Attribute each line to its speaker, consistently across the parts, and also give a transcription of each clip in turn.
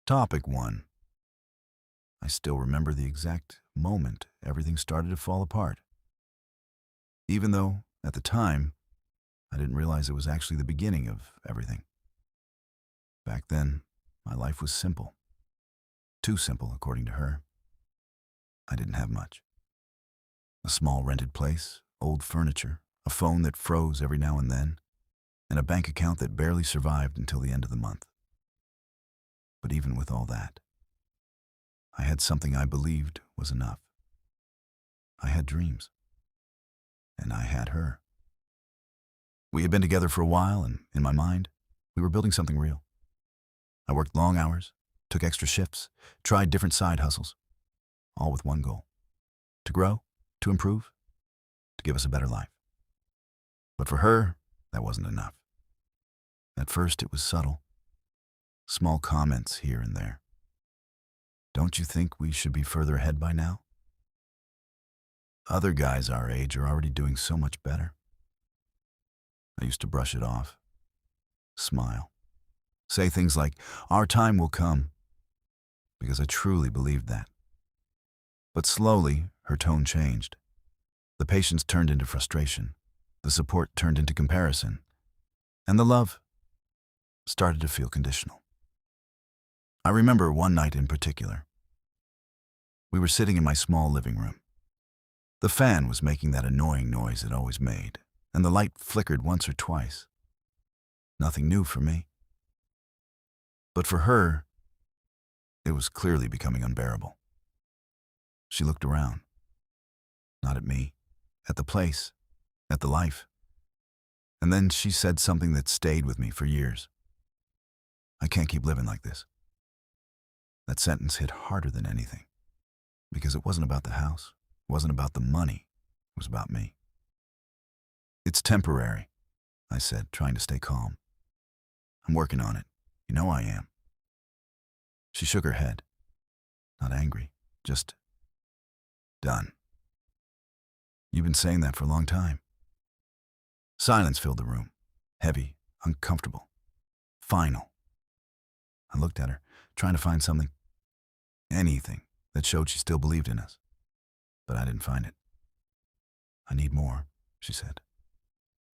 Speaker 1: Topic 1. I still remember the exact moment everything started to fall apart. Even though, at the time, I didn't realize it was actually the beginning of everything. Back then, my life was simple. Too simple, according to her. I didn't have much. A small rented place, old furniture, a phone that froze every now and then, and a bank account that barely survived until the end of the month. But even with all that, I had something I believed was enough. I had dreams. And I had her. We had been together for a while, and in my mind, we were building something real. I worked long hours, took extra shifts, tried different side hustles, all with one goal: to grow, to improve, to give us a better life. But for her, that wasn't enough. At first, it was subtle. Small comments here and there. Don't you think we should be further ahead by now? Other guys our age are already doing so much better. I used to brush it off, smile, say things like, "Our time will come," because I truly believed that. But slowly, her tone changed. The patience turned into frustration, the support turned into comparison, and the love started to feel conditional. I remember one night in particular. We were sitting in my small living room. The fan was making that annoying noise it always made, and the light flickered once or twice. Nothing new for me. But for her, it was clearly becoming unbearable. She looked around. Not at me, at the place, at the life. And then she said something that stayed with me for years. "I can't keep living like this." That sentence hit harder than anything, because it wasn't about the house. It wasn't about the money. It was about me. "It's temporary," I said, trying to stay calm. "I'm working on it. You know I am." She shook her head. Not angry, just done. "You've been saying that for a long time." Silence filled the room. Heavy, uncomfortable, final. I looked at her, trying to find something, anything that showed she still believed in us. But I didn't find it. "I need more," she said.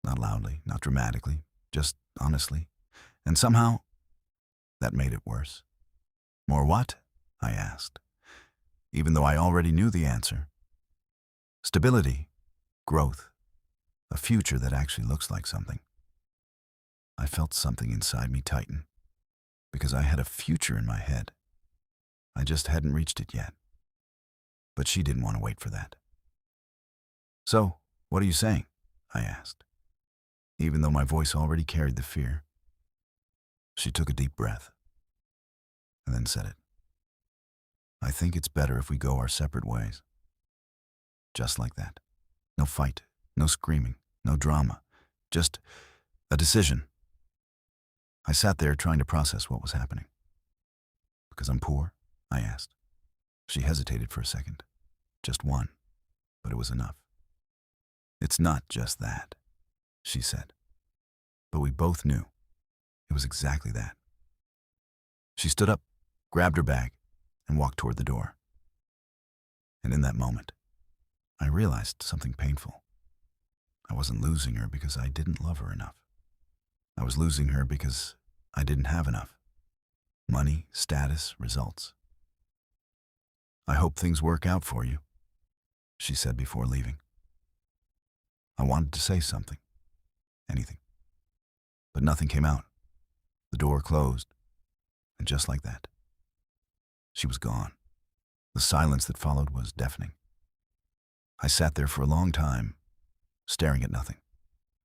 Speaker 1: Not loudly, not dramatically, just honestly. And somehow, that made it worse. "More what?" I asked, even though I already knew the answer. "Stability, growth, a future that actually looks like something." I felt something inside me tighten, because I had a future in my head. I just hadn't reached it yet. But she didn't want to wait for that. "So, what are you saying?" I asked, even though my voice already carried the fear. She took a deep breath, and then said it. "I think it's better if we go our separate ways." Just like that. No fight, no screaming, no drama, just a decision. I sat there trying to process what was happening. "Because I'm poor?" I asked. She hesitated for a second. Just one, but it was enough. "It's not just that," she said. But we both knew it was exactly that. She stood up, grabbed her bag, and walked toward the door. And in that moment, I realized something painful. I wasn't losing her because I didn't love her enough. I was losing her because I didn't have enough. Money, status, results. "I hope things work out for you," she said before leaving. I wanted to say something, anything, but nothing came out. The door closed, and just like that, she was gone. The silence that followed was deafening. I sat there for a long time, staring at nothing,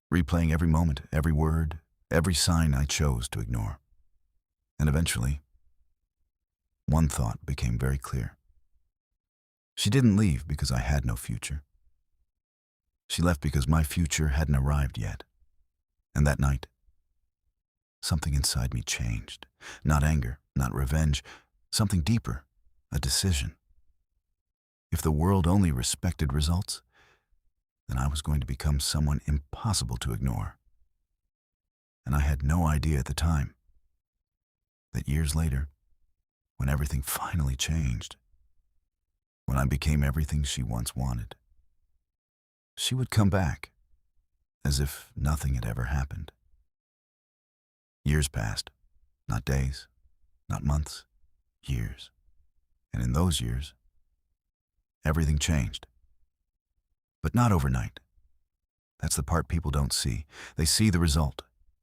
Speaker 1: replaying every moment, every word, every sign I chose to ignore. And eventually, one thought became very clear. She didn't leave because I had no future. She left because my future hadn't arrived yet. And that night, something inside me changed. Not anger, not revenge, something deeper, a decision. If the world only respected results, then I was going to become someone impossible to ignore. And I had no idea at the time that years later, when everything finally changed, when I became everything she once wanted, she would come back as if nothing had ever happened. Years passed, not days, not months, years. And in those years, everything changed. But not overnight. That's the part people don't see. They see the result.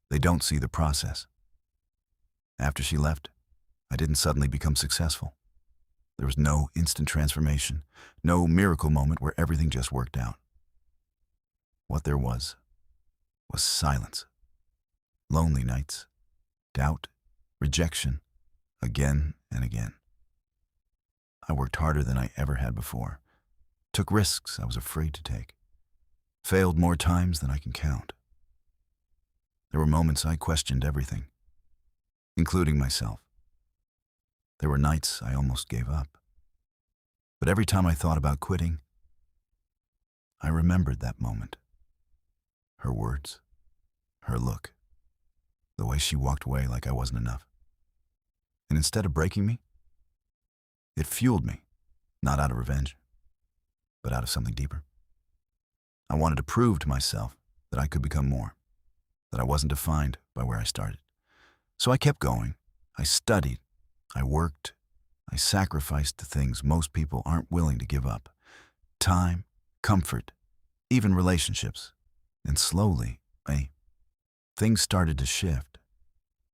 Speaker 1: They don't see the process. After she left, I didn't suddenly become successful. There was no instant transformation, no miracle moment where everything just worked out. What there was silence, lonely nights, doubt, rejection, again and again. I worked harder than I ever had before, took risks I was afraid to take, failed more times than I can count. There were moments I questioned everything, including myself. There were nights I almost gave up. But every time I thought about quitting, I remembered that moment. Her words, her look, the way she walked away like I wasn't enough. And instead of breaking me, it fueled me, not out of revenge, but out of something deeper. I wanted to prove to myself that I could become more, that I wasn't defined by where I started. So I kept going. I studied. I worked. I sacrificed the things most people aren't willing to give up. Time, comfort, even relationships. And slowly, things started to shift.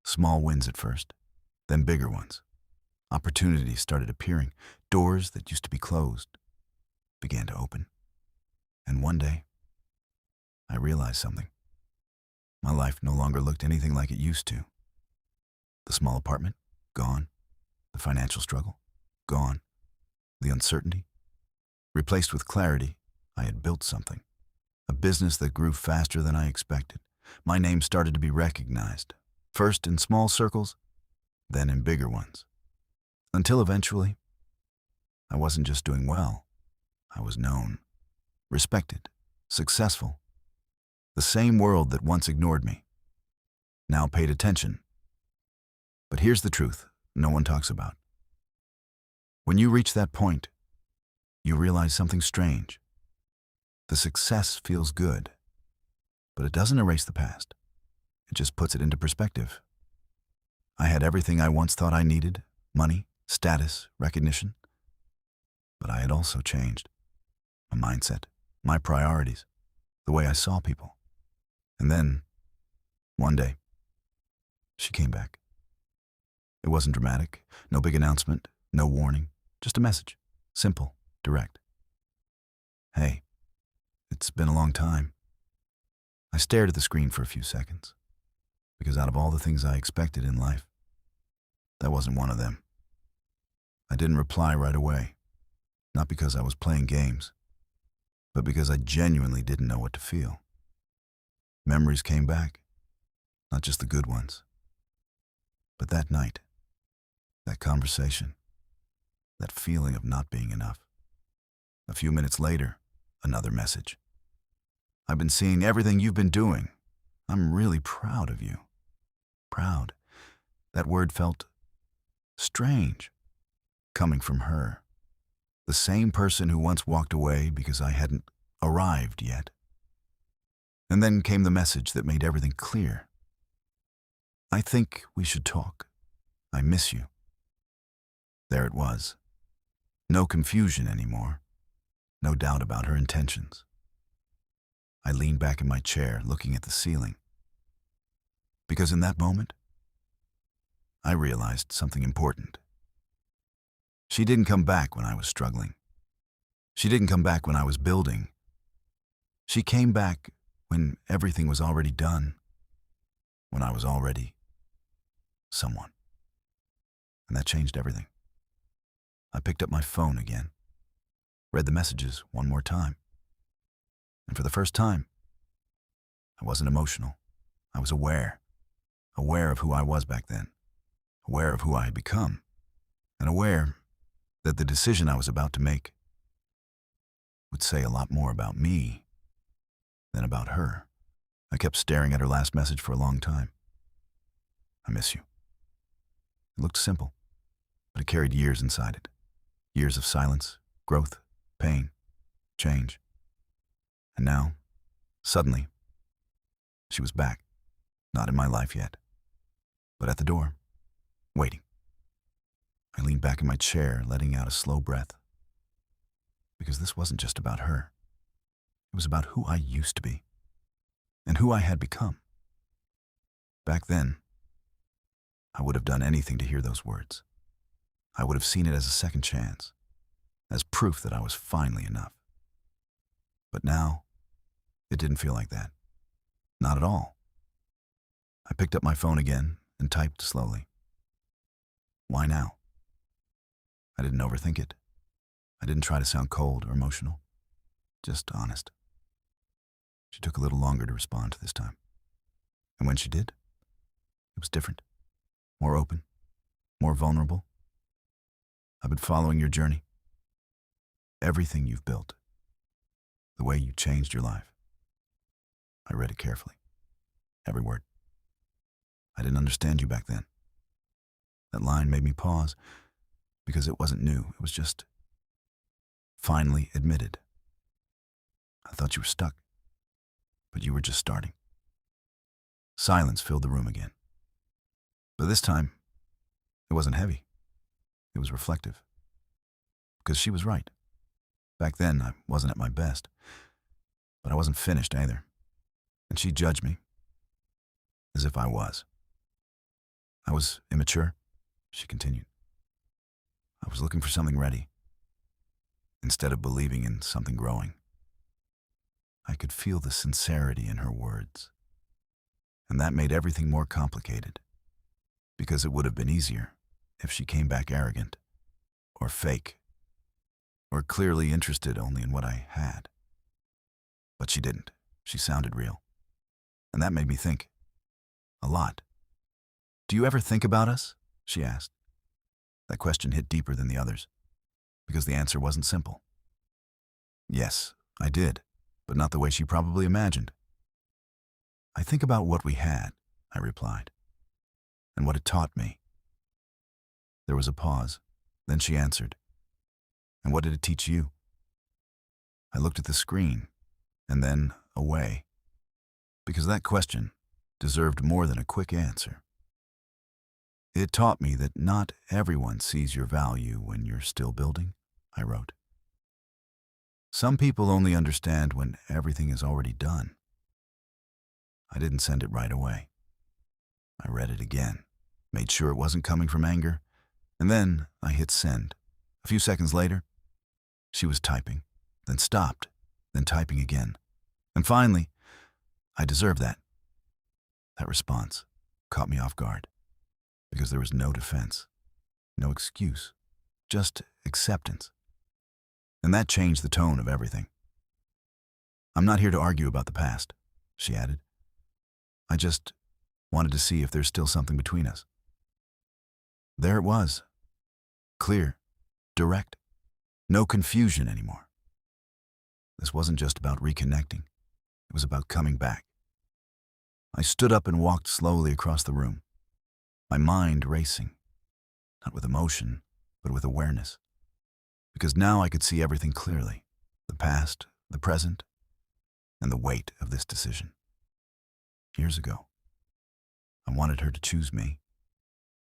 Speaker 1: Small wins at first, then bigger ones. Opportunities started appearing. Doors that used to be closed began to open. And one day, I realized something. My life no longer looked anything like it used to. The small apartment, gone. The financial struggle, gone. The uncertainty, replaced with clarity. I had built something. A business that grew faster than I expected. My name started to be recognized, first in small circles, then in bigger ones. Until eventually, I wasn't just doing well. I was known, respected, successful. The same world that once ignored me now paid attention. But here's the truth no one talks about. When you reach that point, you realize something strange. The success feels good, but it doesn't erase the past. It just puts it into perspective. I had everything I once thought I needed: money, status, recognition. But I had also changed. My mindset, my priorities, the way I saw people. And then, one day, she came back. It wasn't dramatic, no big announcement, no warning, just a message, simple, direct. Hey, it's been a long time. I stared at the screen for a few seconds, because out of all the things I expected in life, that wasn't one of them. I didn't reply right away, not because I was playing games, but because I genuinely didn't know what to feel. Memories came back, not just the good ones. But that night, that conversation, that feeling of not being enough. A few minutes later, another message. I've been seeing everything you've been doing. I'm really proud of you. Proud. That word felt strange, coming from her. The same person who once walked away because I hadn't arrived yet. And then came the message that made everything clear. I think we should talk. I miss you. There it was. No confusion anymore. No doubt about her intentions. I leaned back in my chair, looking at the ceiling. Because in that moment, I realized something important. She didn't come back when I was struggling. She didn't come back when I was building. She came back when everything was already done. When I was already someone. And that changed everything. I picked up my phone again, read the messages one more time. And for the first time, I wasn't emotional. I was aware of who I was back then, aware of who I had become, and aware that the decision I was about to make would say a lot more about me than about her. I kept staring at her last message for a long time. I miss you. It looked simple. but it carried years inside it. Years of silence, growth, pain, change. And now, suddenly, she was back. Not in my life yet, but at the door, waiting. I leaned back in my chair, letting out a slow breath. Because this wasn't just about her. It was about who I used to be and who I had become. Back then, I would have done anything to hear those words. I would have seen it as a second chance, as proof that I was finally enough. But now, it didn't feel like that. Not at all. I picked up my phone again and typed slowly. Why now? I didn't overthink it. I didn't try to sound cold or emotional, just honest. She took a little longer to respond this time. And when she did, it was different, more open, more vulnerable. I've been following your journey. Everything you've built. The way you changed your life. I read it carefully. Every word. I didn't understand you back then. That line made me pause because it wasn't new. It was just finally admitted. I thought you were stuck, but you were just starting. Silence filled the room again. But this time, it wasn't heavy. It was reflective. Because she was right. Back then, I wasn't at my best. But I wasn't finished either. And she judged me as if I was. I was immature, she continued. I was looking for something ready, instead of believing in something growing. I could feel the sincerity in her words, and that made everything more complicated, because it would have been easier if she came back arrogant, or fake, or clearly interested only in what I had. But she didn't. She sounded real, and that made me think, a lot. Do you ever think about us? She asked. That question hit deeper than the others, because the answer wasn't simple. Yes, I did, but not the way she probably imagined. I think about what we had, I replied, and what it taught me. There was a pause, then she answered, and what did it teach you? I looked at the screen, and then away, because that question deserved more than a quick answer. It taught me that not everyone sees your value when you're still building, I wrote. Some people only understand when everything is already done. I didn't send it right away. I read it again, made sure it wasn't coming from anger, and then I hit send. A few seconds later, she was typing, then stopped, then typing again. And finally, I deserve that. That response caught me off guard, because there was no defense, no excuse, just acceptance. And that changed the tone of everything. I'm not here to argue about the past, she added. I just wanted to see if there's still something between us. There it was. Clear, direct, no confusion anymore. This wasn't just about reconnecting. It was about coming back. I stood up and walked slowly across the room, my mind racing, not with emotion, but with awareness. Because now I could see everything clearly, the past, the present, and the weight of this decision. Years ago, I wanted her to choose me.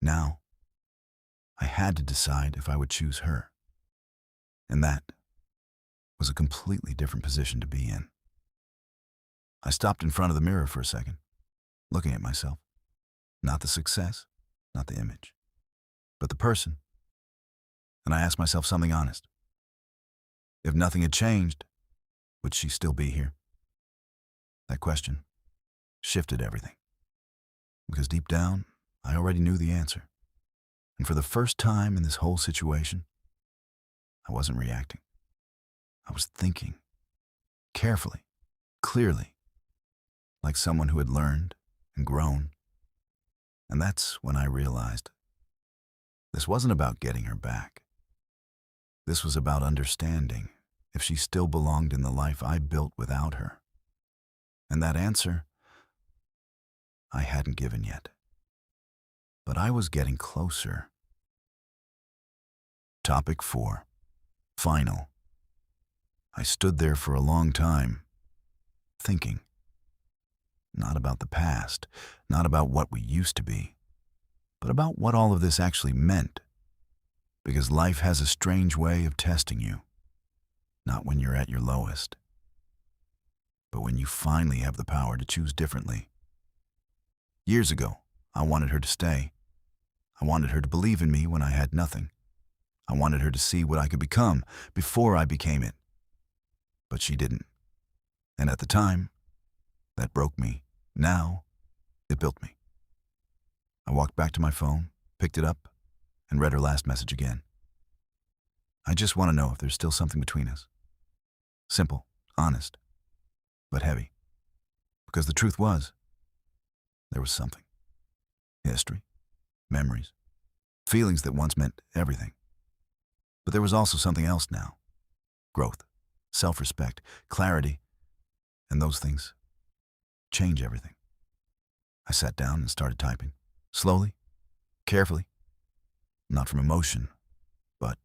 Speaker 1: Now, I had to decide if I would choose her. And that was a completely different position to be in. I stopped in front of the mirror for a second, looking at myself. Not the success, not the image, but the person. And I asked myself something honest. If nothing had changed, would she still be here? That question shifted everything. Because deep down, I already knew the answer. And for the first time in this whole situation, I wasn't reacting. I was thinking, carefully, clearly, like someone who had learned and grown. And that's when I realized this wasn't about getting her back. This was about understanding if she still belonged in the life I built without her. And that answer, I hadn't given yet. But I was getting closer. Topic 4. Final. I stood there for a long time, thinking. Not about the past, not about what we used to be, but about what all of this actually meant. Because life has a strange way of testing you. Not when you're at your lowest, but when you finally have the power to choose differently. Years ago, I wanted her to stay. I wanted her to believe in me when I had nothing. I wanted her to see what I could become before I became it. But she didn't. And at the time, that broke me. Now, it built me. I walked back to my phone, picked it up, and read her last message again. I just want to know if there's still something between us. Simple, honest, but heavy. Because the truth was, there was something. History, memories, feelings that once meant everything. But there was also something else now. Growth, self-respect, clarity, and those things change everything. I sat down and started typing, slowly, carefully, not from emotion, but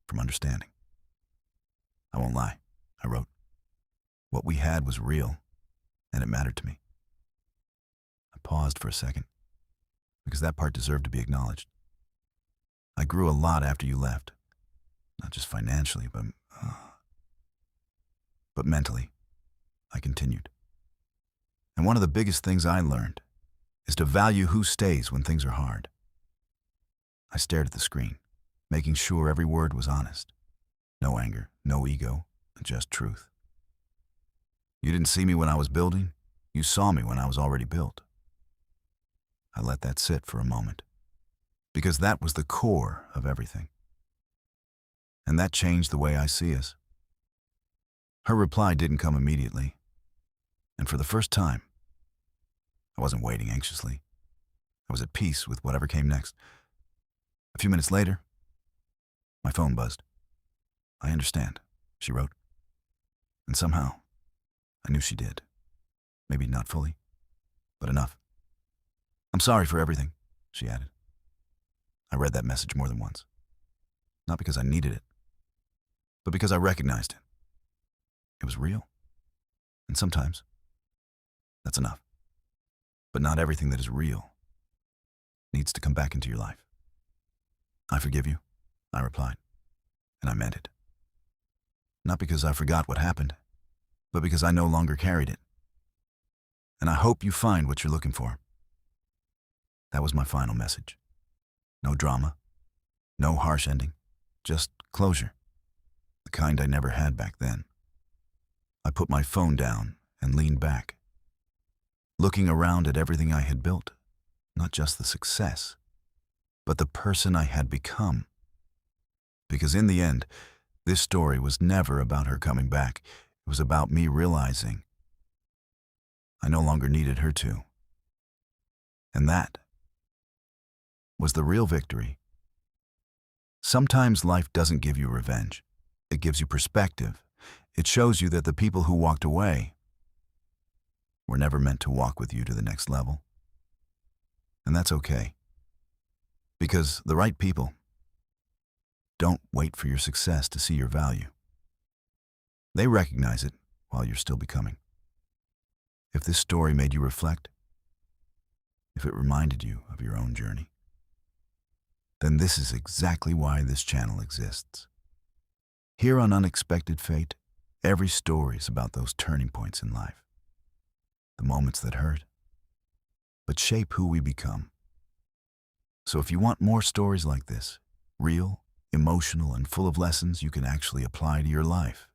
Speaker 1: from understanding. I won't lie, I wrote. What we had was real, and it mattered to me. I paused for a second, because that part deserved to be acknowledged. I grew a lot after you left, not just financially, but mentally. I continued. And one of the biggest things I learned is to value who stays when things are hard. I stared at the screen, making sure every word was honest. No anger, no ego, just truth. You didn't see me when I was building. You saw me when I was already built. I let that sit for a moment, because that was the core of everything. And that changed the way I see us. Her reply didn't come immediately, and for the first time, I wasn't waiting anxiously. I was at peace with whatever came next. A few minutes later, my phone buzzed. I understand, she wrote. And somehow, I knew she did. Maybe not fully, but enough. I'm sorry for everything, she added. I read that message more than once. Not because I needed it, but because I recognized it. It was real. And sometimes, that's enough. But not everything that is real needs to come back into your life. I forgive you, I replied, and I meant it. Not because I forgot what happened, but because I no longer carried it. And I hope you find what you're looking for. That was my final message. No drama, no harsh ending, just closure, the kind I never had back then. I put my phone down and leaned back, looking around at everything I had built, not just the success, but the person I had become. Because in the end, this story was never about her coming back. It was about me realizing I no longer needed her to. And that was the real victory. Sometimes life doesn't give you revenge. It gives you perspective. It shows you that the people who walked away were never meant to walk with you to the next level. And that's okay. Because the right people don't wait for your success to see your value. They recognize it while you're still becoming. If this story made you reflect, if it reminded you of your own journey, then this is exactly why this channel exists. Here on Unexpected Fate, every story is about those turning points in life. The moments that hurt, but shape who we become. So if you want more stories like this, real, emotional, and full of lessons you can actually apply to your life,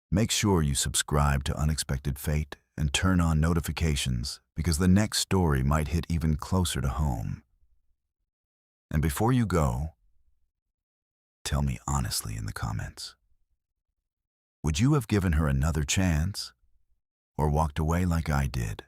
Speaker 1: make sure you subscribe to Unexpected Fate and turn on notifications, because the next story might hit even closer to home. And before you go, tell me honestly in the comments. Would you have given her another chance, or walked away like I did?